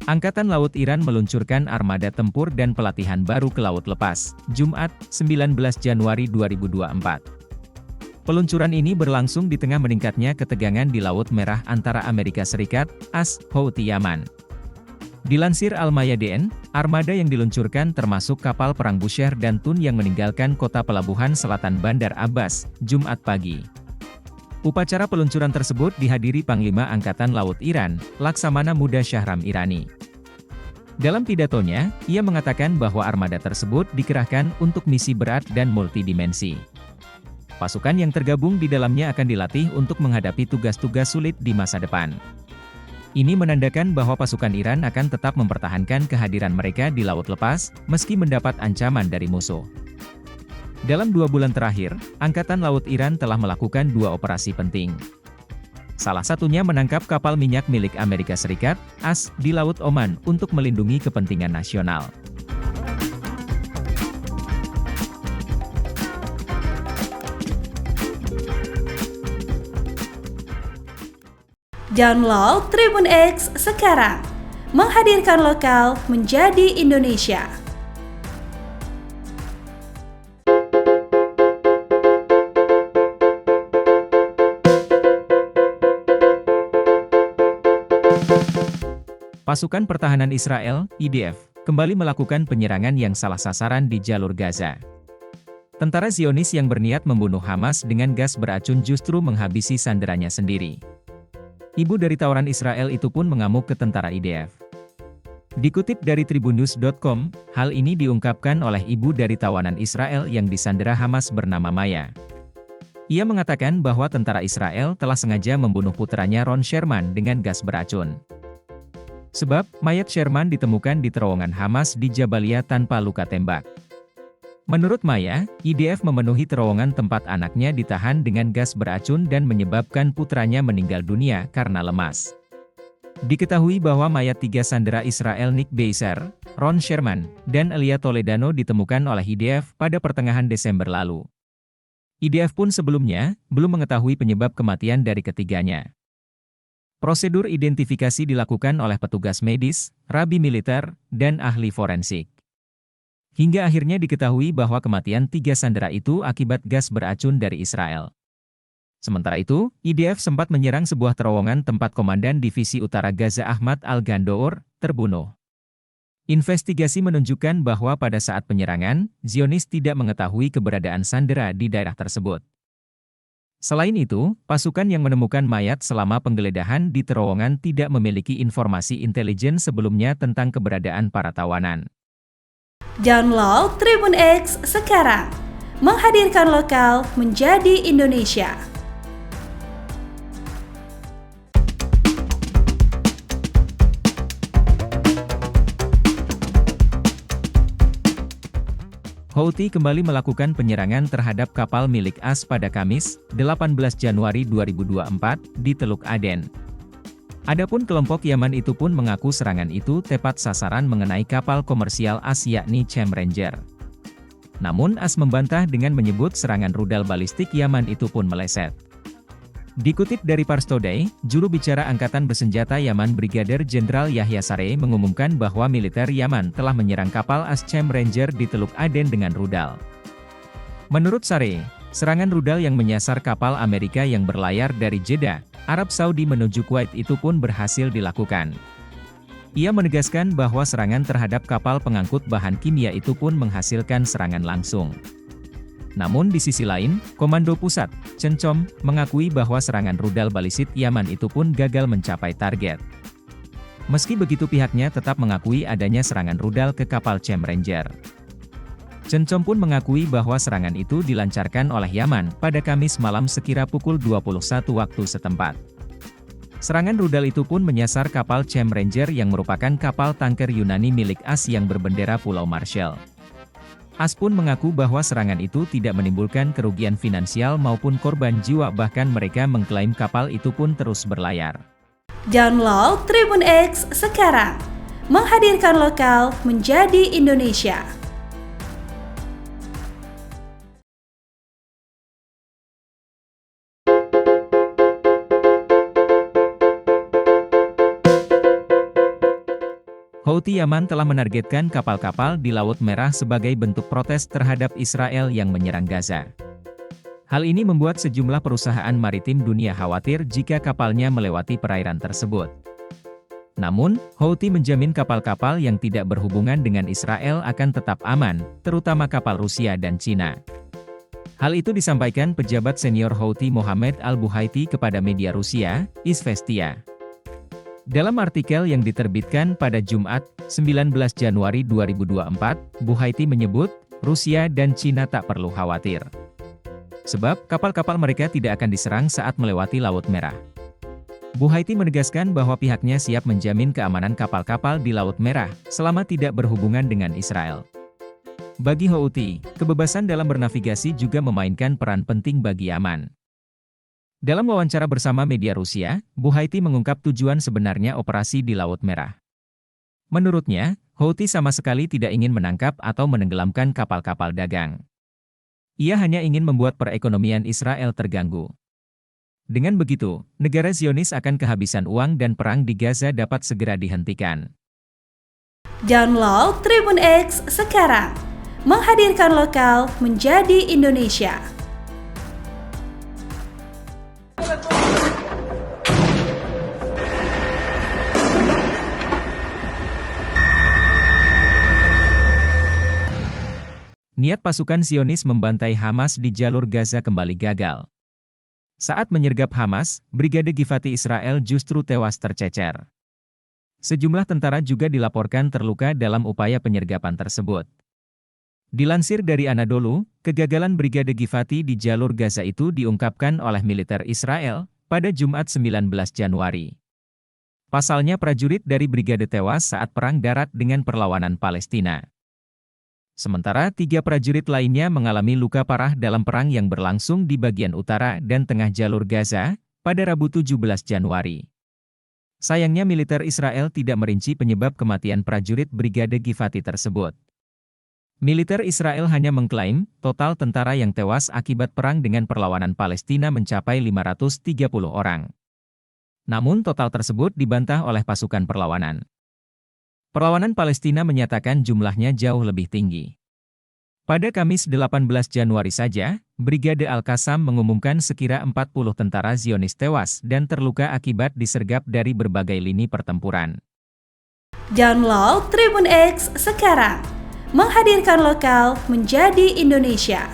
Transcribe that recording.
Angkatan Laut Iran meluncurkan armada tempur dan pelatihan baru ke laut lepas, Jumat, 19 Januari 2024. Peluncuran ini berlangsung di tengah meningkatnya ketegangan di Laut Merah antara Amerika Serikat, AS, Houthi Yaman. Dilansir Al-Mayadeen, armada yang diluncurkan termasuk kapal perang Bushehr dan Tun yang meninggalkan kota pelabuhan selatan Bandar Abbas, Jumat pagi. Upacara peluncuran tersebut dihadiri Panglima Angkatan Laut Iran, Laksamana Muda Shahram Irani. Dalam pidatonya, ia mengatakan bahwa armada tersebut dikerahkan untuk misi berat dan multidimensi. Pasukan yang tergabung di dalamnya akan dilatih untuk menghadapi tugas-tugas sulit di masa depan. Ini menandakan bahwa pasukan Iran akan tetap mempertahankan kehadiran mereka di laut lepas, meski mendapat ancaman dari musuh. Dalam 2 bulan terakhir, Angkatan Laut Iran telah melakukan 2 operasi penting. Salah satunya menangkap kapal minyak milik Amerika Serikat, AS, di Laut Oman untuk melindungi kepentingan nasional. Download Tribun X sekarang, menghadirkan lokal menjadi Indonesia. Pasukan Pertahanan Israel, IDF, kembali melakukan penyerangan yang salah sasaran di jalur Gaza. Tentara Zionis yang berniat membunuh Hamas dengan gas beracun justru menghabisi sanderanya sendiri. Ibu dari tawanan Israel itu pun mengamuk ke tentara IDF. Dikutip dari tribunnews.com, hal ini diungkapkan oleh ibu dari tawanan Israel yang disandera Hamas bernama Maya. Ia mengatakan bahwa tentara Israel telah sengaja membunuh putranya Ron Sherman dengan gas beracun. Sebab, mayat Sherman ditemukan di terowongan Hamas di Jabalia tanpa luka tembak. Menurut Maya, IDF memenuhi terowongan tempat anaknya ditahan dengan gas beracun dan menyebabkan putranya meninggal dunia karena lemas. Diketahui bahwa mayat 3 sandera Israel Nick Beiser, Ron Sherman, dan Elia Toledano ditemukan oleh IDF pada pertengahan Desember lalu. IDF pun sebelumnya, belum mengetahui penyebab kematian dari ketiganya. Prosedur identifikasi dilakukan oleh petugas medis, rabi militer, dan ahli forensik. Hingga akhirnya diketahui bahwa kematian 3 sandera itu akibat gas beracun dari Israel. Sementara itu, IDF sempat menyerang sebuah terowongan tempat Komandan Divisi Utara Gaza Ahmad Al-Gandour terbunuh. Investigasi menunjukkan bahwa pada saat penyerangan, Zionis tidak mengetahui keberadaan sandera di daerah tersebut. Selain itu, pasukan yang menemukan mayat selama penggeledahan di terowongan tidak memiliki informasi intelijen sebelumnya tentang keberadaan para tawanan. Download Tribun X sekarang, menghadirkan lokal menjadi Indonesia. Houthi kembali melakukan penyerangan terhadap kapal milik AS pada Kamis, 18 Januari 2024, di Teluk Aden. Adapun kelompok Yaman itu pun mengaku serangan itu tepat sasaran mengenai kapal komersial AS yakni Chem Ranger. Namun AS membantah dengan menyebut serangan rudal balistik Yaman itu pun meleset. Dikutip dari Pars Today, juru bicara Angkatan Bersenjata Yaman Brigadir Jenderal Yahya Saree mengumumkan bahwa militer Yaman telah menyerang kapal AS Chem Ranger di Teluk Aden dengan rudal. Menurut Saree, serangan rudal yang menyasar kapal Amerika yang berlayar dari Jeddah, Arab Saudi menuju Kuwait itu pun berhasil dilakukan. Ia menegaskan bahwa serangan terhadap kapal pengangkut bahan kimia itu pun menghasilkan serangan langsung. Namun di sisi lain, Komando Pusat, CENCOM, mengakui bahwa serangan rudal balistik Yaman itu pun gagal mencapai target. Meski begitu pihaknya tetap mengakui adanya serangan rudal ke kapal Chem Ranger. CENCOM pun mengakui bahwa serangan itu dilancarkan oleh Yaman pada Kamis malam sekira pukul 21 waktu setempat. Serangan rudal itu pun menyasar kapal Chem Ranger yang merupakan kapal tanker Yunani milik AS yang berbendera Pulau Marshall. AS pun mengaku bahwa serangan itu tidak menimbulkan kerugian finansial maupun korban jiwa, bahkan mereka mengklaim kapal itu pun terus berlayar. Download Tribun X sekarang, menghadirkan lokal menjadi Indonesia. Houthi Yaman telah menargetkan kapal-kapal di Laut Merah sebagai bentuk protes terhadap Israel yang menyerang Gaza. Hal ini membuat sejumlah perusahaan maritim dunia khawatir jika kapalnya melewati perairan tersebut. Namun, Houthi menjamin kapal-kapal yang tidak berhubungan dengan Israel akan tetap aman, terutama kapal Rusia dan Cina. Hal itu disampaikan pejabat senior Houthi Mohammed Al-Buhaiti kepada media Rusia, Izvestia. Dalam artikel yang diterbitkan pada Jumat, 19 Januari 2024, Buhaiti menyebut, Rusia dan Cina tak perlu khawatir. Sebab, kapal-kapal mereka tidak akan diserang saat melewati Laut Merah. Buhaiti menegaskan bahwa pihaknya siap menjamin keamanan kapal-kapal di Laut Merah, selama tidak berhubungan dengan Israel. Bagi Houthi, kebebasan dalam bernavigasi juga memainkan peran penting bagi Yaman. Dalam wawancara bersama media Rusia, Buhaiti mengungkap tujuan sebenarnya operasi di Laut Merah. Menurutnya, Houthi sama sekali tidak ingin menangkap atau menenggelamkan kapal-kapal dagang. Ia hanya ingin membuat perekonomian Israel terganggu. Dengan begitu, negara Zionis akan kehabisan uang dan perang di Gaza dapat segera dihentikan. Download Tribun X sekarang, menghadirkan lokal menjadi Indonesia. Niat pasukan Zionis membantai Hamas di jalur Gaza kembali gagal. Saat menyergap Hamas, Brigade Givati Israel justru tewas tercecer. Sejumlah tentara juga dilaporkan terluka dalam upaya penyergapan tersebut. Dilansir dari Anadolu, kegagalan Brigade Givati di jalur Gaza itu diungkapkan oleh militer Israel pada Jumat 19 Januari. Pasalnya prajurit dari brigade tewas saat perang darat dengan perlawanan Palestina. Sementara 3 prajurit lainnya mengalami luka parah dalam perang yang berlangsung di bagian utara dan tengah jalur Gaza pada Rabu 17 Januari. Sayangnya militer Israel tidak merinci penyebab kematian prajurit Brigade Givati tersebut. Militer Israel hanya mengklaim, total tentara yang tewas akibat perang dengan perlawanan Palestina mencapai 530 orang. Namun total tersebut dibantah oleh pasukan perlawanan. Perlawanan Palestina menyatakan jumlahnya jauh lebih tinggi. Pada Kamis 18 Januari saja, Brigade Al-Qassam mengumumkan sekira 40 tentara Zionis tewas dan terluka akibat disergap dari berbagai lini pertempuran. Download Tribun X sekarang, menghadirkan lokal menjadi Indonesia.